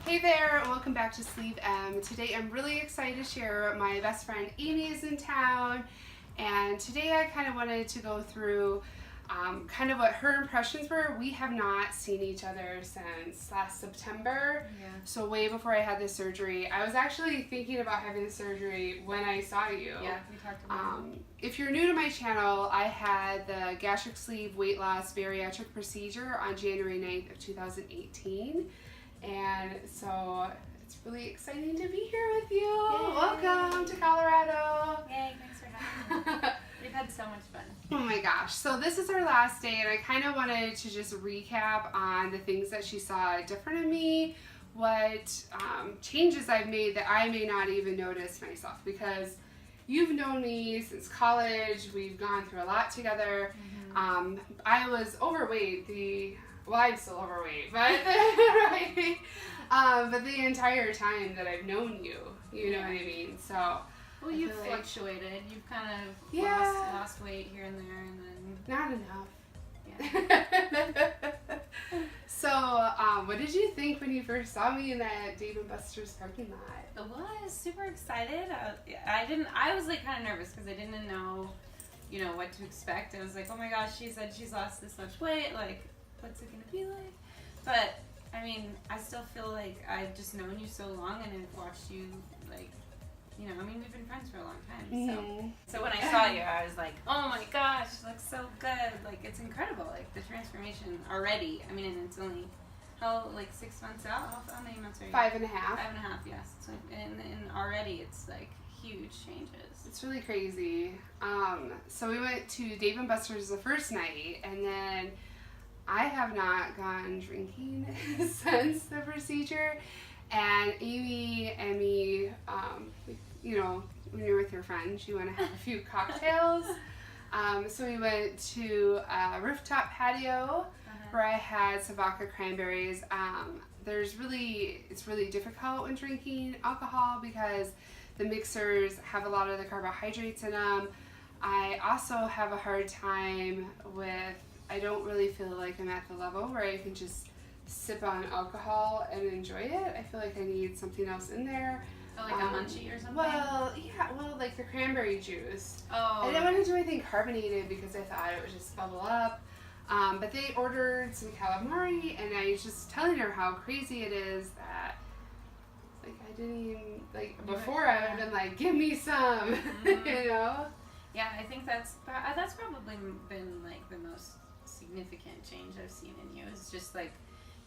Hey there, and welcome back to Sleeve M. Today I'm really excited to share my best friend Amy is in town, and today I kind of wanted to go through kind of what her impressions were. We have not seen each other since last September, so way before I had the surgery. I was actually thinking about having the surgery when I saw you. Yeah, we talked about it. If you're new to my channel, I had the gastric sleeve weight loss bariatric procedure on January 9th of 2018. And so it's really exciting to be here with you. Yay. Welcome to Colorado. Yay, thanks for having me. We've had so much fun. Oh my gosh. So this is our last day, and I kind of wanted to just recap on the things that she saw different in me, what changes I've made that I may not even notice myself, because you've known me since college. We've gone through a lot together. Mm-hmm. I was overweight. Well, I'm still overweight, but but the entire time that I've known you, you know what I mean? So, well, you've fluctuated. You've kind of lost weight here and there, and then not enough. Yeah. So, what did you think when you first saw me in that Dave & Buster's parking lot? Well, I was super excited. I was like kind of nervous because I didn't know, what to expect. I was like, oh my gosh, she said she's lost this much weight. Like, what's it gonna be like? But I mean, I still feel like I've just known you so long, and I've watched you, like, we've been friends for a long time. Mm-hmm. So when I saw you, I was like, oh my gosh, you look so good. Like, it's incredible. Like, the transformation already. I mean, and it's only 6 months out. How many months are you? 5.5. 5.5, yes. So, and already it's like huge changes. It's really crazy. So we went to Dave & Buster's the first night, and then I have not gone drinking since the procedure, and Amy and me, when you're with your friends, you want to have a few cocktails. So we went to a rooftop patio where I had some vodka cranberries. It's really difficult when drinking alcohol because the mixers have a lot of the carbohydrates in them. I also have a hard time I don't really feel like I'm at the level where I can just sip on alcohol and enjoy it. I feel like I need something else in there. Oh, like a munchie or something? Well, yeah, like the cranberry juice. Oh. I didn't want to do anything carbonated because I thought it would just bubble up. But they ordered some calamari, and I was just telling her how crazy it is that, I didn't even, before I would have been like, give me some, Yeah, I think that's probably been, the most significant change I've seen in you. It's just,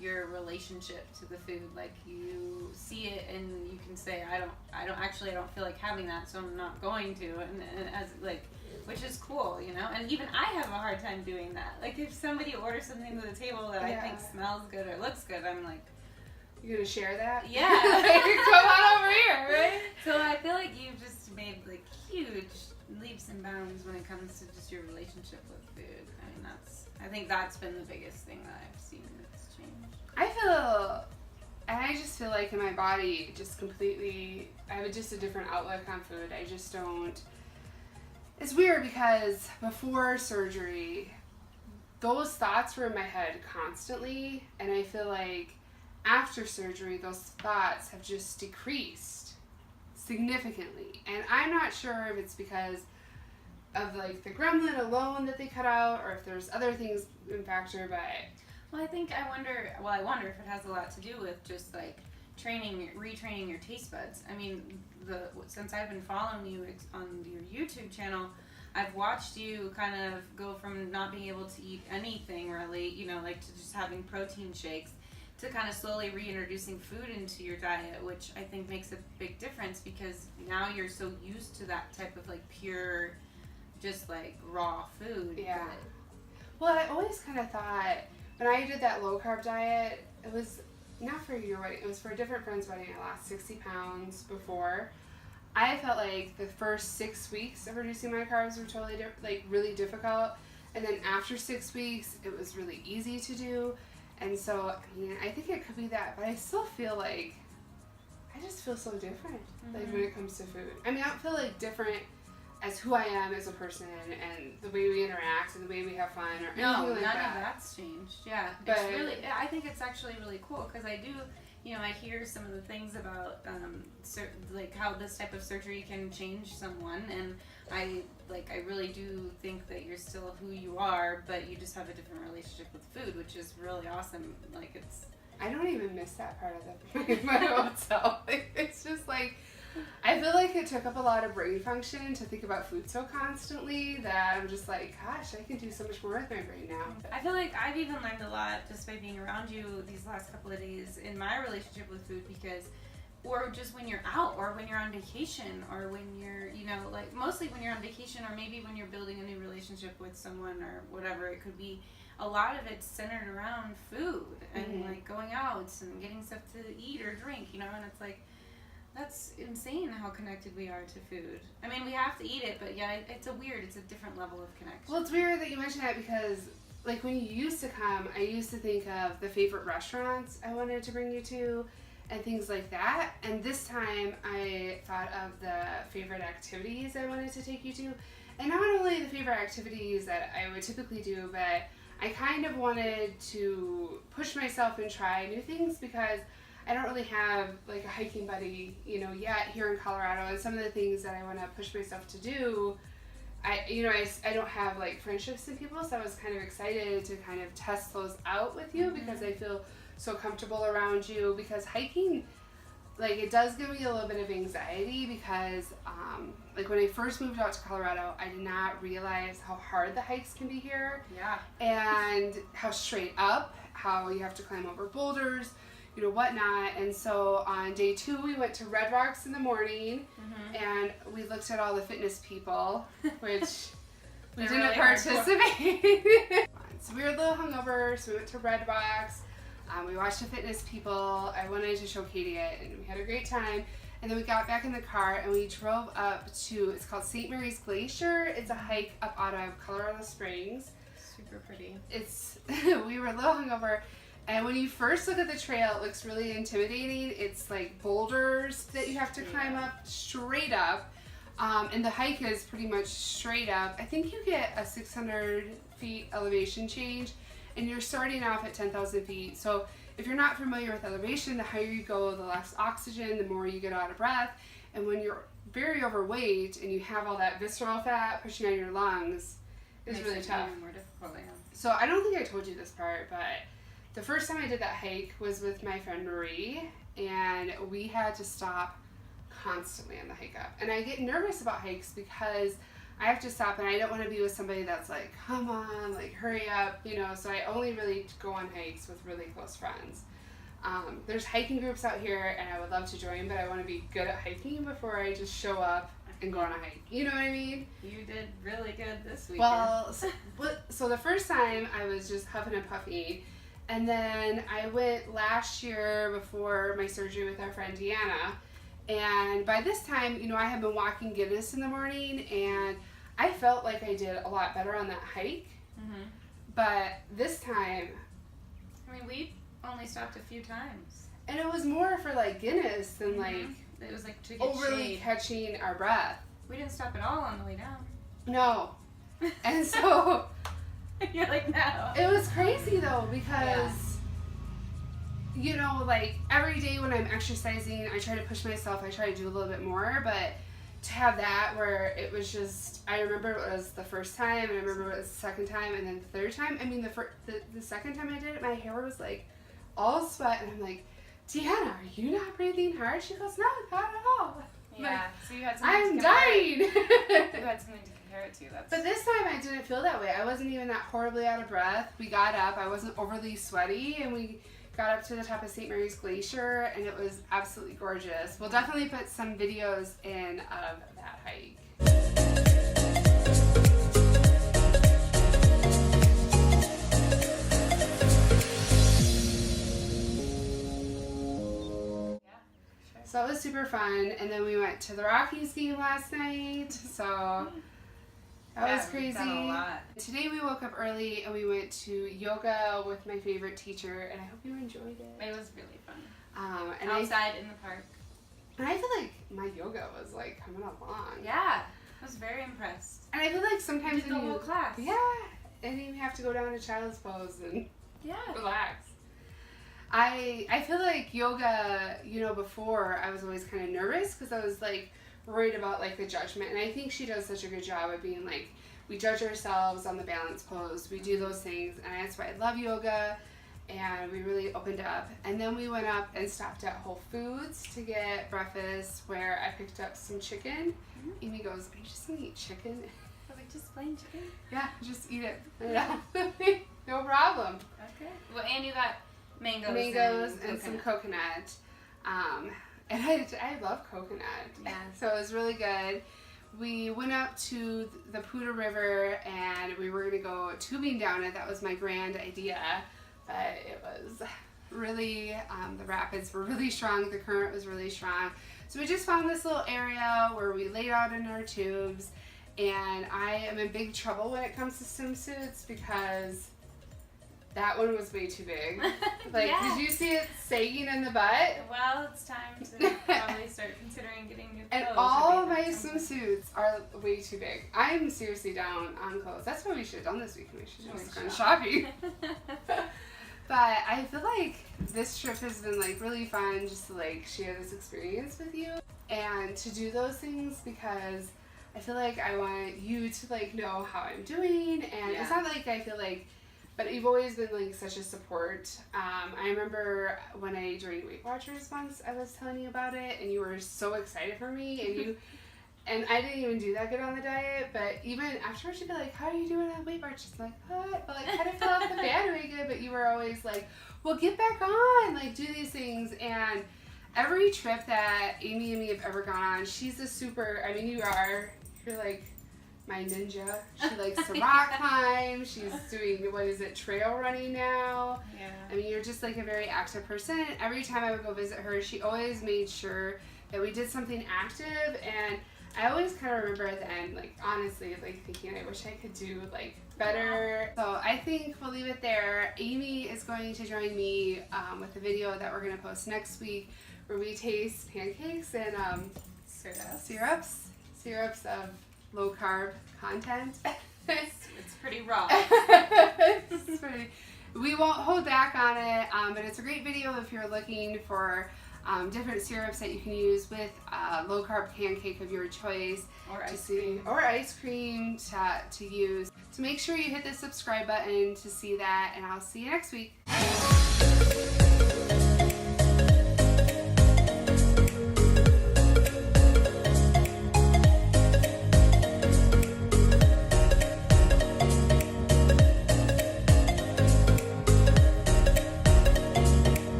your relationship to the food. You see it and you can say, I don't feel like having that, so I'm not going to, which is cool, and even I have a hard time doing that. If somebody orders something to the table that I think smells good or looks good, I'm like, you're gonna share that? Yeah. Come on over here, right? So I feel like you've just made huge leaps and bounds when it comes to just your relationship with food. I think that's been the biggest thing that I've seen that's changed. I just feel like in my body, just completely, I have just a different outlook on food. I just don't. It's weird because before surgery, those thoughts were in my head constantly, and I feel like after surgery, those thoughts have just decreased significantly. And I'm not sure if it's because of the gremlin alone that they cut out, or if there's other things in factor, but well, I wonder if it has a lot to do with just retraining your taste buds. I mean, since I've been following you on your YouTube channel, I've watched you kind of go from not being able to eat anything really, to just having protein shakes, to kind of slowly reintroducing food into your diet, which I think makes a big difference because now you're so used to that type of pure, just raw food. Yeah. Well, I always kind of thought when I did that low carb diet, it was not for your wedding, it was for a different friend's wedding. I lost 60 pounds before. I felt like the first 6 weeks of reducing my carbs were totally really difficult, and then after 6 weeks it was really easy to do. And so I think it could be that, but I still feel I just feel so different when it comes to food. I don't feel different as who I am as a person and the way we interact and the way we have fun or anything like that. No, none of that's changed. Yeah, but I think it's actually really cool because I do you know, I hear some of the things about like how this type of surgery can change someone, and I really do think that you're still who you are, but you just have a different relationship with food, which is really awesome. Like, it's... I don't even miss that part of my own self. It's just like, I feel like it took up a lot of brain function to think about food so constantly that I'm just like, gosh, I can do so much more with my brain now. I feel like I've even learned a lot just by being around you these last couple of days in my relationship with food, because, or just when you're out, or when you're on vacation, or when you're, you know, like mostly when you're on vacation, or maybe when you're building a new relationship with someone or whatever it could be. A lot of it's centered around food and like going out and getting stuff to eat or drink, you know, and it's like, that's insane how connected we are to food. I mean, we have to eat it, but yeah, it's a different level of connection. Well, it's weird that you mentioned that, because like when you used to come, I used to think of the favorite restaurants I wanted to bring you to and things like that. And this time I thought of the favorite activities I wanted to take you to. And not only the favorite activities that I would typically do, but I kind of wanted to push myself and try new things, because I don't really have like a hiking buddy, you know, yet here in Colorado. And some of the things that I want to push myself to do, I don't have like friendships with people, so I was kind of excited to kind of test those out with you, because I feel so comfortable around you. Because hiking, like, it does give me a little bit of anxiety, because like when I first moved out to Colorado, I did not realize how hard the hikes can be here. Yeah. And how straight up, how you have to climb over boulders, you know, whatnot. And so on day 2, we went to Red Rocks in the morning, and we looked at all the fitness people, which we didn't really participate. So we were a little hungover, so we went to Red Rocks. We watched the fitness people. I wanted to show Katie it, and we had a great time. And then we got back in the car, and we drove up to, it's called St. Mary's Glacier. It's a hike up out of Colorado Springs. Super pretty. We were a little hungover, and when you first look at the trail, it looks really intimidating. It's like boulders that you have to climb up, straight up. And the hike is pretty much straight up. I think you get a 600 feet elevation change, and you're starting off at 10,000 feet. So if you're not familiar with elevation, the higher you go, the less oxygen, the more you get out of breath. And when you're very overweight and you have all that visceral fat pushing on your lungs, it's really tough. More difficult, yeah. So I don't think I told you this part, but the first time I did that hike was with my friend Marie, and we had to stop constantly on the hike up. And I get nervous about hikes because I have to stop, and I don't want to be with somebody that's like, come on, like, hurry up, you know, so I only really go on hikes with really close friends. There's hiking groups out here, and I would love to join, but I want to be good at hiking before I just show up and go on a hike. You know what I mean? You did really good this weekend. Well, so the first time I was just huffing and puffing, and then I went last year before my surgery with our friend Deanna, and by this time, you know, I had been walking Guinness in the morning, and I felt like I did a lot better on that hike. But this time, I mean, we only stopped a few times, and it was more for like Guinness than like it was like to get overly shade. catching our breath. We didn't stop at all on the way down. No, and so you're like, no. it was crazy though, because you know, like every day when I'm exercising, I try to push myself. I try to do a little bit more, but to have that where it was just, I remember it was the first time, and I remember it was the second time, and then the third time. I mean, the second time I did it, my hair was like all sweat, and I'm like, Deanna, are you not breathing hard? She goes, no, not at all. Yeah, like, so you had something I'm to compare dying. You had something to compare it to. But this time I didn't feel that way. I wasn't even that horribly out of breath. We got up. I wasn't overly sweaty, and we got up to the top of St. Mary's Glacier, and it was absolutely gorgeous. We'll definitely put some videos in of that hike. So it was super fun, and then we went to the Rockies game last night, so that was crazy. We've done a lot. Today we woke up early and we went to yoga with my favorite teacher, and I hope you enjoyed it. It was really fun. And outside in the park. And I feel like my yoga was like coming along. Yeah, I was very impressed. And I feel like sometimes You did the whole class. Yeah, and then you have to go down to child's pose and relax. I feel like yoga, before I was always kind of nervous because I was like worried about like the judgment, and I think she does such a good job of being like, we judge ourselves on the balance pose, we do those things, and that's why I love yoga. And we really opened up, and then we went up and stopped at Whole Foods to get breakfast, where I picked up some chicken. Amy goes, "Are you just gonna eat chicken?" I was like, just plain chicken? Yeah, just eat it. No problem. Okay. Well, and you got mangoes and some coconut. And I love coconut. Yeah. So it was really good. We went up to the Poudre River, and we were going to go tubing down it. That was my grand idea. But it was really, the rapids were really strong. The current was really strong. So we just found this little area where we laid out in our tubes. And I am in big trouble when it comes to swimsuits because that one was way too big. Like, yeah. Did you see it sagging in the butt? Well, it's time to probably start considering getting new clothes. And all of my swimsuits are way too big. I'm seriously down on clothes. That's what we should have done this weekend. We should have just gone shopping. But I feel like this trip has been like really fun just to like share this experience with you and to do those things because I feel like I want you to like know how I'm doing, and it's not like I feel like, but you've always been like such a support. I remember when I joined Weight Watchers once, I was telling you about it, and you were so excited for me, and you, and I didn't even do that good on the diet, but even afterwards you'd be like, "How are you doing on Weight Watchers?" I'm like, "What?" But like kind of fell off the bandwagon, but you were always like, "Well, get back on, like do these things." And every trip that Amy and me have ever gone on, she's a super. I mean, you're like my ninja. She likes to rock climb. She's doing, trail running now. Yeah. I mean, you're just like a very active person. Every time I would go visit her, she always made sure that we did something active, and I always kind of remember at the end, like honestly, like thinking I wish I could do like better. So I think we'll leave it there. Amy is going to join me with the video that we're going to post next week, where we taste pancakes and syrups of low carb content. It's pretty raw. We won't hold back on it, but it's a great video if you're looking for different syrups that you can use with low carb pancake of your choice, or ice cream to use. So make sure you hit the subscribe button to see that, and I'll see you next week.